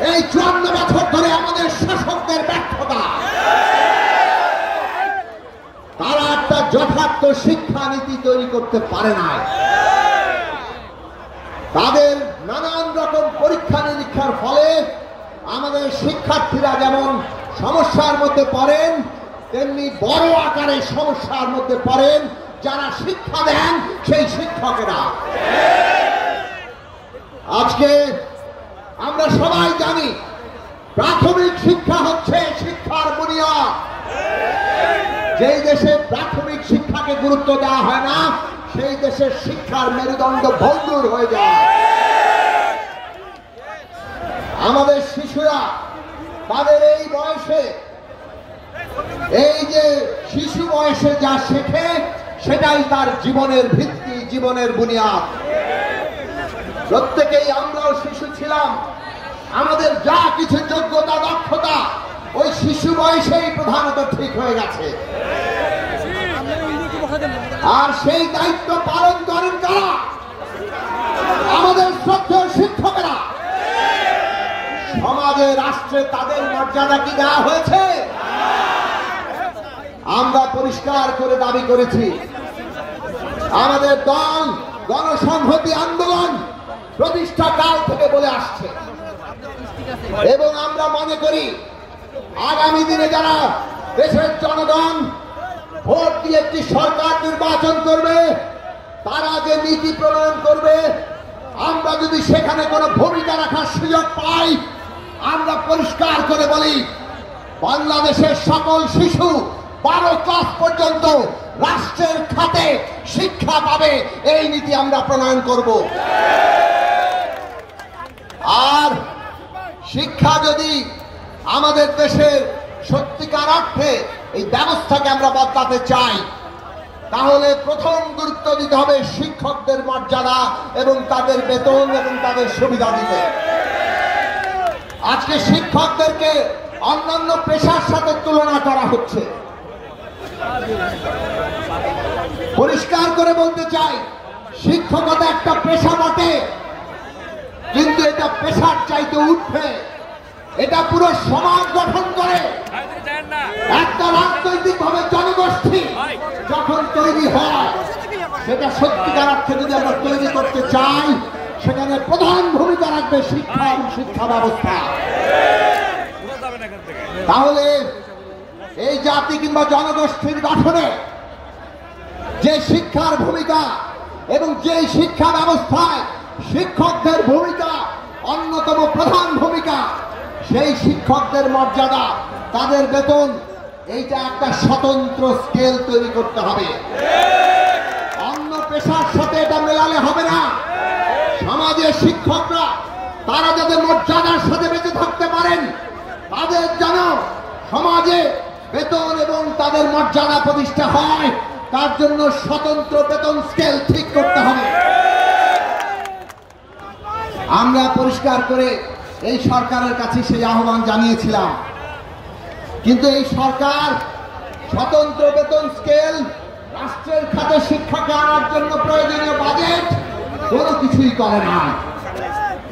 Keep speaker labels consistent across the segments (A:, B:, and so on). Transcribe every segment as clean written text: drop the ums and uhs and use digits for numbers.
A: এই 54 বছর ধরে আমাদের শাসকদের ব্যর্থতা। তারা একটা যথার্থ শিক্ষানীতি তৈরি করতে পারে না। তাদের নানান রকম পরীক্ষা নিরীক্ষার ফলে আমাদের শিক্ষার্থীরা যেমন সমস্যার মধ্যে পড়েন, তেমনি বড় আকারে সমস্যার মধ্যে পড়েন যারা শিক্ষা দেন সেই শিক্ষকেরা। আজকে আমরা সবাই জানি প্রাথমিক শিক্ষা হচ্ছে শিক্ষার বুনিয়াদ। যেই দেশে প্রাথমিক শিক্ষাকে গুরুত্ব দেওয়া হয় না, সেই দেশের শিক্ষার মেরুদণ্ড ভঙ্গুর হয়ে যায়। আমাদের শিশুরা তাদের এই বয়সে, এই যে শিশু বয়সে যা শেখে সেটাই তার জীবনের ভিত্তি, জীবনের বুনিয়াদ। প্রত্যেকেই আমরাও শিশু ছিলাম, আমাদের যা কিছু যোগ্যতা দক্ষতা ওই শিশু বয়সেই প্রধানত ঠিক হয়ে গেছে। আর সেই দায়িত্ব পালন করেন কারা? আমাদের শ্রদ্ধেয় শিক্ষকেরা। সমাজে, রাষ্ট্রে তাদের মর্যাদা কি দেওয়া হয়েছে? আমরা পরিষ্কার করে দাবি করেছি, আমাদের দল গণসংহতি আন্দোলন প্রতিষ্ঠা কাল থেকে বলে আসছে এবং আমরা মনে করি আগামী দিনে যারা দেশের জনগণ ভোট দিয়ে একটি সরকার নির্বাচন করবে, তারা যে নীতি প্রণয়ন করবে, আমরা যদি সেখানে কোনো ভূমিকা রাখার সুযোগ পাই, আমরা পরিষ্কার করে বলি বাংলাদেশের সকল শিশু 12 ক্লাস পর্যন্ত রাষ্ট্রের খাতে শিক্ষা পাবে, এই নীতি আমরা প্রণয়ন করব। আর শিক্ষা যদি আমাদের দেশের সত্যিকার অর্থে এই ব্যবস্থাকে আমরা বদলাতে চাই, তাহলে প্রথম গুরুত্ব দিতে হবে শিক্ষকদের মর্যাদা এবং তাদের বেতন এবং তাদের সুবিধা দিতে। আজকে শিক্ষকদেরকে অন্যান্য পেশার সাথে তুলনা করা হচ্ছে। পরিষ্কার করে বলতে চাই, শিক্ষকতা একটা পেশা বটে, কিন্তু এটা পেশার চাইতে উঠবে। এটা পুরো সমাজ গঠন করে। একটা রাজনৈতিক ভাবে জনগোষ্ঠী যখন তৈরি হয়, সেটা সত্যিকার অর্থে যদি আমরা তৈরি করতে চাই, সেখানে প্রধান ভূমিকা রাখবে শিক্ষা এবং শিক্ষা ব্যবস্থা। তাহলে এই জাতি কিংবা জনগোষ্ঠীর গঠনে যে শিক্ষার ভূমিকা এবং যে শিক্ষা ব্যবস্থায় শিক্ষকদের ভূমিকা অন্যতম প্রধান ভূমিকা, সেই শিক্ষকদের মর্যাদা, তাদের বেতন, এইটা একটা স্বতন্ত্র স্কেল তৈরি করতে হবে। অন্য পেশার সাথে এটা মেলালে হবে না। সমাজের শিক্ষকরা তারা যাদের মর্যাদার সাথে বেঁচে থাকতে পারেন, তাদের যেন সমাজে বেতন এবং তাদের মর্যাদা প্রতিষ্ঠা হয়, তার জন্য স্বতন্ত্র বেতন স্কেল ঠিক করতে হবে। আমরা পরিষ্কার করে এই সরকারের কাছে সেই আহ্বান জানিয়েছিলাম, কিন্তু এই সরকার স্বতন্ত্র বেতন স্কেল, রাষ্ট্রের খাতে শিক্ষাকে আনার জন্য প্রয়োজনীয় বাজেট কোনো কিছুই করে না।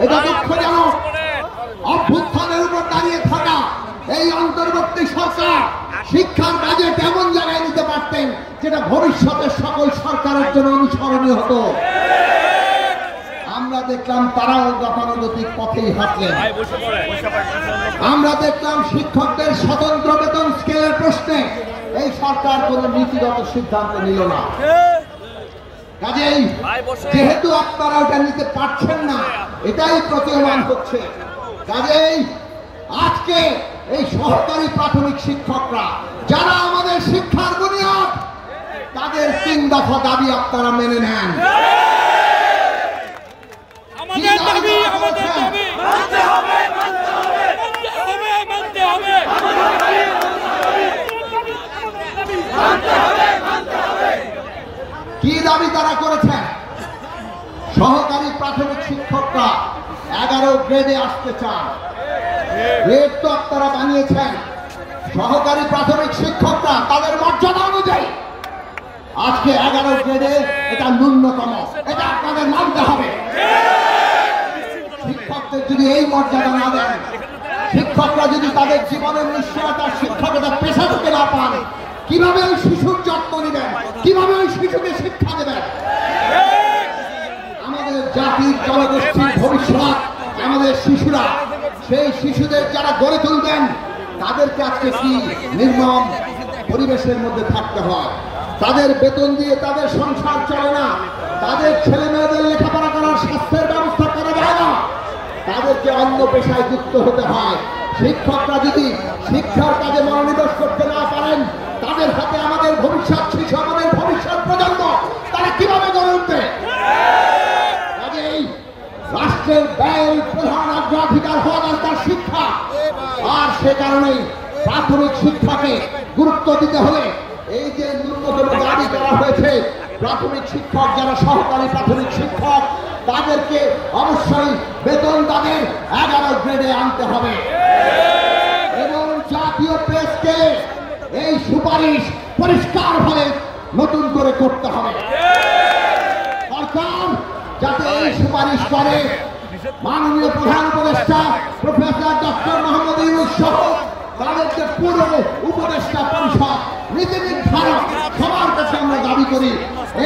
A: এটা দুঃখজনক। অভ্যুত্থানের উপর দাঁড়িয়ে থাকা এই অন্তর্বর্তী সরকার শিক্ষার বাজেট এমন জায়গায় নিতে পারতেন যেটা ভবিষ্যতের সকল সরকারের জন্য অনুসরণীয় হতো। আমরা দেখলাম তারাও গতানুগতিক পথেই হাঁটলেন। আমরা দেখলাম শিক্ষকদের স্বতন্ত্র বেতন স্কেলের প্রশ্নে এই সরকার কোন নীতিগত সিদ্ধান্ত নিল না। কাজেই যেহেতু আপনারা ওটা নিতে পারছেন না, এটাই প্রতীয়মান হচ্ছে। কাজেই আজকে এই সরকারি প্রাথমিক শিক্ষকরা যারা আমাদের শিক্ষার বুনিয়াদ, তাদের 3 দফা দাবি আপনারা মেনে নেন। কি দাবি তারা করেছেন? সহকারী প্রাথমিক শিক্ষকরা 11 গ্রেডে আসতে চান। গ্রেড তো আপনারা বানিয়েছেন, সহকারী প্রাথমিক শিক্ষকরা তাদের মর্যাদা অনুযায়ী আজকে 11 গ্রেডে, এটা ন্যূনতম, এটা আপনাদের মানতে হবে। শিক্ষকদের যদি এই মর্যাদা না দেন, শিক্ষকরা যদি তাদের জীবনের নিশ্চয়তার শিক্ষকতা পেশা থেকে না পান, কিভাবে ওই শিশুর যত্ন নেবেন, কিভাবে ওই শিশুকে শিক্ষা দেবেন? আমাদের জাতির জনগোষ্ঠীর ভবিষ্যৎ আমাদের শিশুরা, সেই শিশুদের যারা গড়ে তুলবেন তাদেরকে আজকে কি নির্মম পরিবেশের মধ্যে থাকতে হয়। তাদের বেতন দিয়ে তাদের সংসার চলে না, তাদের ছেলে মেয়েদের লেখাপড়া করার স্বাস্থ্যের ব্যবস্থা করা যায় না, তাদেরকে অন্য পেশায় যুক্ত হতে হয়। শিক্ষকরা যদি শিক্ষার কাজে মনোনিবেশ করতে না পারেন, তাদের হাতে আমাদের ভবিষ্যৎ শিশু, আমাদের ভবিষ্যৎ প্রজন্ম তারা কিভাবে গড়ে উঠবে? কাজেই রাষ্ট্রের ব্যয়ের প্রধান অগ্রাধিকার হওয়া দরকার শিক্ষা। আর সে কারণেই প্রাথমিক শিক্ষাকে গুরুত্ব দিতে হলে এই যে ন্যূনতম দাবি করা হয়েছে, প্রাথমিক শিক্ষক যারা সহকারী প্রাথমিক শিক্ষক তাদেরকে অবশ্যই বেতন তাদের 11 গ্রেডে আনতে হবে এবং জাতীয় প্রেসকে এই সুপারিশ পরিষ্কারভাবে নতুন করে করতে হবে। সরকার যাতে এই সুপারিশ করে, মাননীয় প্রধান উপদেষ্টা প্রফেসর ডক্টর মোহাম্মদ ইউনূস সহ তাদেরকে পুরো উপদেষ্টা পরিষদ নীতি নির্ধারক সবার কাছে আমরা দাবি করি,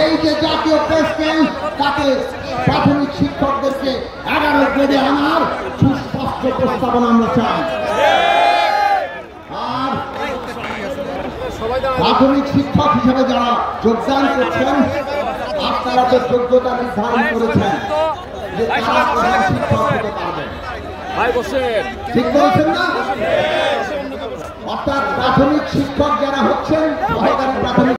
A: এই যে জাতীয় প্রেসকে তাকে প্রাথমিক শিক্ষকদেরকে 11 গ্রেডে আনার সুস্পষ্ট প্রস্তাবনা আমরা চাই। আর প্রাথমিক শিক্ষক হিসেবে যারা যোগদান করছেন, আপনারা তো যোগ্যতা নির্ধারণ করেছেন যে তারা প্রধান শিক্ষক হতে পারবেন, ঠিক বলছেন না? অর্থাৎ প্রাথমিক শিক্ষক যারা হচ্ছেন, সহকারী প্রাথমিক